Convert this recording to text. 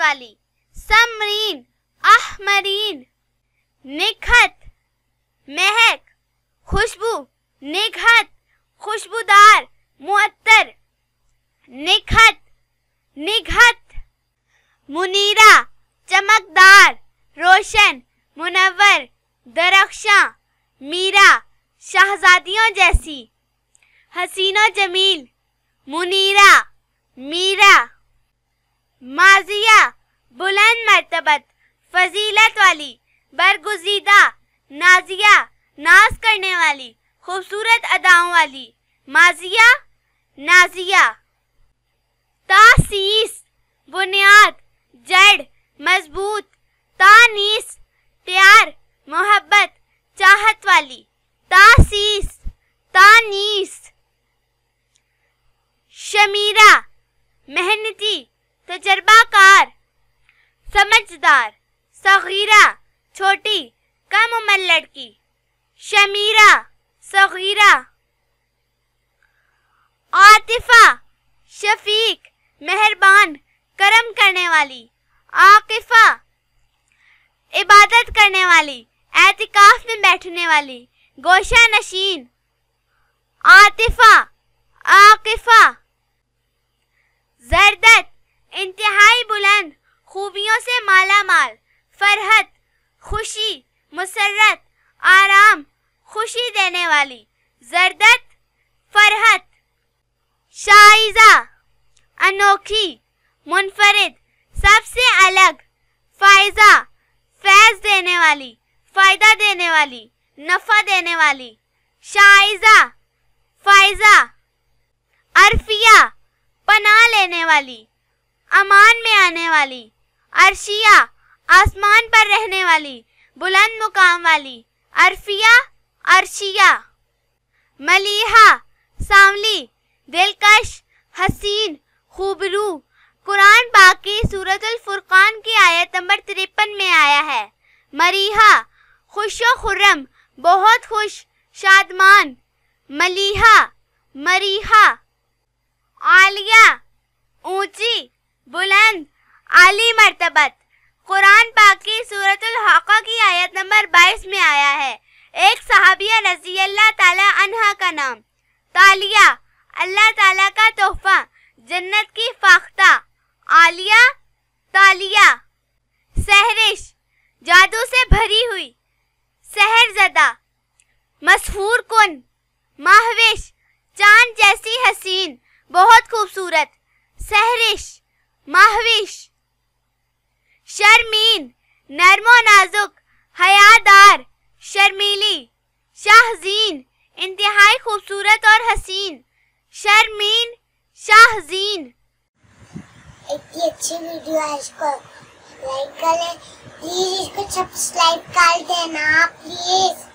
वाली, समरीन अहमरीन, निखत महक, खुशबू, निखत खुशबूदार मुअत्तर, निखत निघत, मुनीरा चमकदार रोशन मुनव्वर दरख्शां, मीरा शहजादियों जैसी, हसीनो जमील, मुनीरा मीरा, माजिया बुलंद मर्तबत फजीलत वाली, बरगुज़ीदा नाजिया नाज करने वाली, खूबसूरत अदाओं वाली, माजिया नाजिया, तासीस बुनियाद जड़ मजबूत, तानीस प्यार मोहब्बत चाहत वाली, तासीस तानीस, शमीरा मेहनती तजर्बाकार समझदार, सगीरा छोटी कम उम्र लड़की, शमीरा सगीरा, आतिफा शफीक मेहरबान करम करने वाली, आकिफा इबादत करने वाली, एतिकाफ में बैठने वाली, गोशा नशीन, आतिफा आकिफा, जरदत इंतहाई बुलंद खूबियों से माला माल, फरहत खुशी मुसर्रत आराम खुशी देने वाली, जरदत फरहत, शाइजा अनोखी मुनफरिद सबसे अलग, फायजा फैज देने वाली, फायदा देने वाली, नफा देने वाली, शाइजा फायजा, अरफिया पनाह लेने वाली, अमान में आने वाली, अर्शिया आसमान पर रहने वाली, बुलंद मुकाम वाली, अरफिया अर्शिया, मलीहा सांवली दिलकश हसीन खूबरू, कुरान पाक की सूरतुल फुरकान की आयत नंबर 53 में आया है। मरीहा खुशो खुर्रम बहुत खुश शादमान, मलीहा मरीहा, आलिया ऊंची बुलंद आली मर्तबत, कुरान पाक की सूरतुल हाका की आयत नंबर 22 में आया है। एक सहाबिया रज़ी अल्लाह ताला अन्हा का नाम, तालिया अल्लाह ताला का तोहफा, जन्नत की फाख्ता, आलिया तालिया, सहरिश जादू से भरी हुई, सहरज़दा मसहूर कुन, महविश चांद जैसी हसीन बहुत खूबसूरत, सहरिश महविश, शर्मीन नर्मो नाजुक हयादार शर्मीली, शाहजीन इंतहाई खूबसूरत और हसीन, शर्मीन शाहजीन। इतनी अच्छी वीडियो है, इसको लाइक करें प्लीज, इसको सब्सक्राइब कर देना प्लीज।